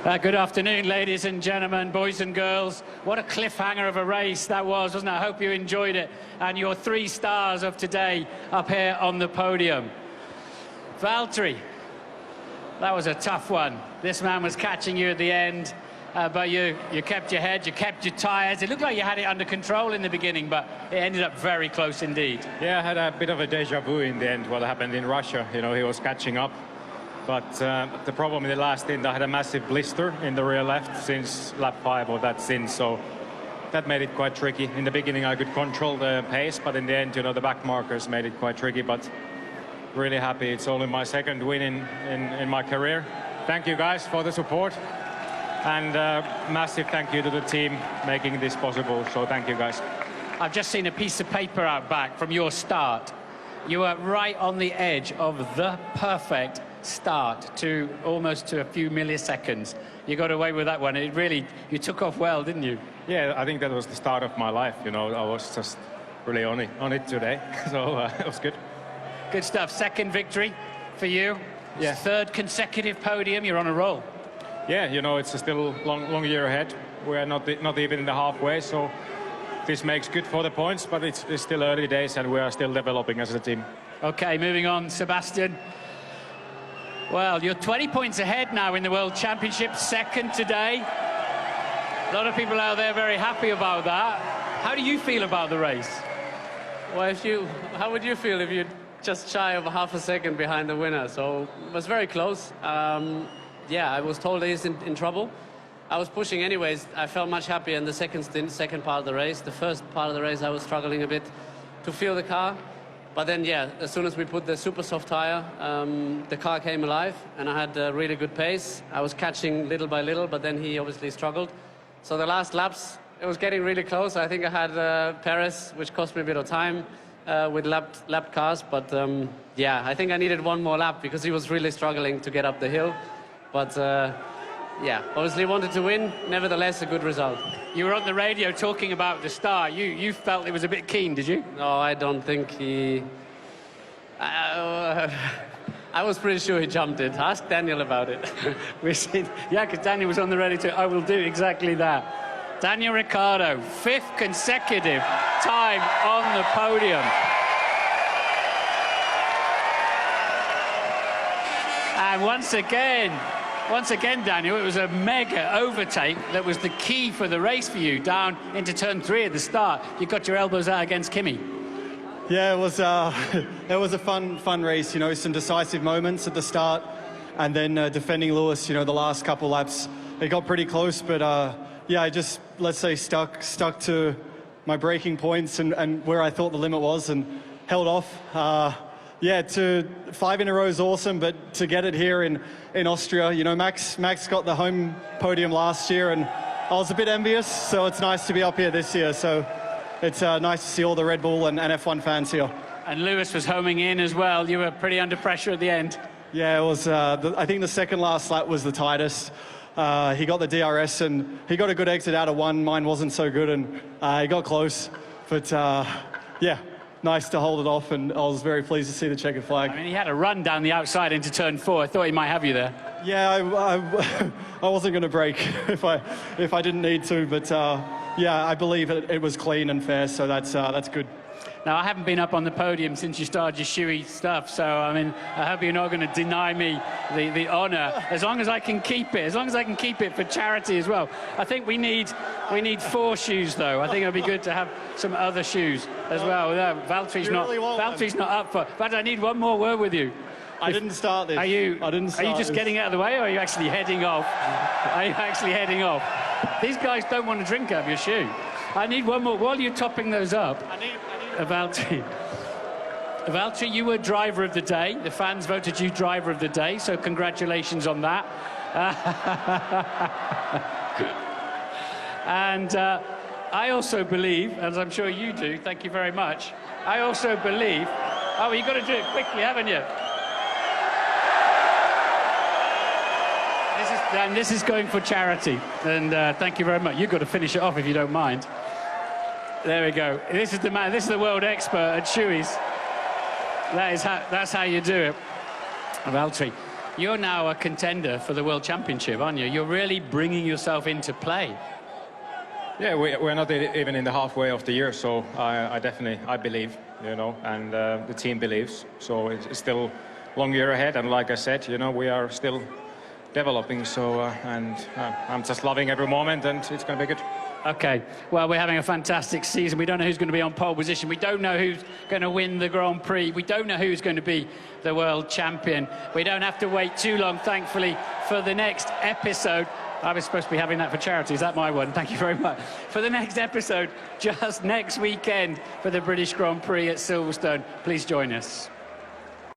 Good afternoon, ladies and gentlemen, boys and girls. What a cliffhanger of a race that was, wasn't it? I hope you enjoyed it. And your 3 stars of today up here on the podium. Valtteri, that was a tough one. This man was catching you at the end, but you kept your head, you kept your tyres. It looked like you had it under control in the beginning, but it ended up very close indeed. Yeah, I had a bit of a deja vu in the end, what happened in Russia. You know, he was catching up. But the problem in the last stint, I had a massive blister in the rear left since lap 5 of that stint, so that made it quite tricky. In the beginning, I could control the pace, but in the end, you know, the back markers made it quite tricky. But really happy. It's only my 2nd win in my career. Thank you guys for the support, and massive thank you to the team making this possible. So thank you guys. I've just seen a piece of paper out back from your start. You were right on the edge of the perfect start to almost to a few milliseconds. You got away with that one. It really, you took off well, didn't you? Yeah, I think that was the start of my life. You know, I was just really on it today. So it was good. Good stuff. 2nd victory for you. Yeah. 3rd consecutive podium. You're on a roll. Yeah, you know, it's still long year ahead. We're not even in the halfway, so this makes good for the points, but it's still early days and we are still developing as a team. Okay, moving on, Sebastian. Well, you're 20 points ahead now in the World Championship, 2nd today. A lot of people out there very happy about that. How do you feel about the race? Well, how would you feel if you're just shy of half a second behind the winner? So it was very close. Yeah, I was told he's in trouble. I was pushing anyways. I felt much happier in the second part of the race. The first part of the race, I was struggling a bit to feel the car. But then, yeah, as soon as we put the super soft tire, the car came alive, and I had a really good pace. I was catching little by little, but then he obviously struggled. So the last laps, it was getting really close. I think I had Perez, which cost me a bit of time with lapped cars. But yeah, I think I needed one more lap because he was really struggling to get up the hill. But yeah, obviously wanted to win. Nevertheless, a good result. You were on the radio talking about the start. You felt it was a bit keen, did you? No, I don't think he... I was pretty sure he jumped it. Ask Daniel about it. Yeah, because Daniel was on the radio too. I will do exactly that. Daniel Ricciardo, 5th consecutive time on the podium. And once again, Daniel, it was a mega overtake that was the key for the race for you, down into turn 3 at the start. You got your elbows out against Kimi. Yeah, it was a fun race, you know, some decisive moments at the start, and then defending Lewis, you know, the last couple laps. It got pretty close, but yeah, I just, let's say, stuck to my braking points and where I thought the limit was and held off. Yeah, 5 in a row is awesome, but to get it here in Austria, you know, Max got the home podium last year, and I was a bit envious, so it's nice to be up here this year. So it's nice to see all the Red Bull and F1 fans here. And Lewis was homing in as well. You were pretty under pressure at the end. Yeah, it was. I think the second last lap was the tightest. He got the DRS, and he got a good exit out of 1. Mine wasn't so good, and he got close. But yeah. Nice to hold it off, and I was very pleased to see the checkered flag. I mean, he had a run down the outside into turn 4. I thought he might have you there. Yeah, I wasn't going to brake if I didn't need to, but yeah, I believe it was clean and fair, so that's good. Now, I haven't been up on the podium since you started your shoey stuff, so, I mean, I hope you're not going to deny me the honour, as long as I can keep it, for charity as well. I think we need 4 shoes, though. I think it'd be good to have some other shoes as well. No, Valtteri's not up for... But I need one more word with you. I didn't start this. Are you just getting out of the way, or are you actually heading off? Are you actually heading off? These guys don't want to drink out of your shoe. I need one more. While you're topping those up... Valtteri, you were driver of the day. The fans voted you driver of the day, so congratulations on that. And I also believe, as I'm sure you do, thank you very much, I also believe... Oh, you've got to do it quickly, haven't you? This is going for charity, and thank you very much. You've got to finish it off if you don't mind. There we go. This is the man. This is the world expert at shoeys. That's how you do it. Valtteri, you're now a contender for the World Championship, aren't you? You're really bringing yourself into play. Yeah, we're not even in the halfway of the year, so I definitely, I believe, you know, and the team believes. So it's still a long year ahead, and like I said, you know, we are still developing, so, I'm just loving every moment, and it's going to be good. Okay, well, we're having a fantastic season. We don't know who's going to be on pole position. We don't know who's going to win the Grand Prix. We don't know who's going to be the world champion. We don't have to wait too long, thankfully, for the next episode. I was supposed to be having that for charity. Is that my one? Thank you very much. For the next episode, just next weekend for the British Grand Prix at Silverstone. Please join us.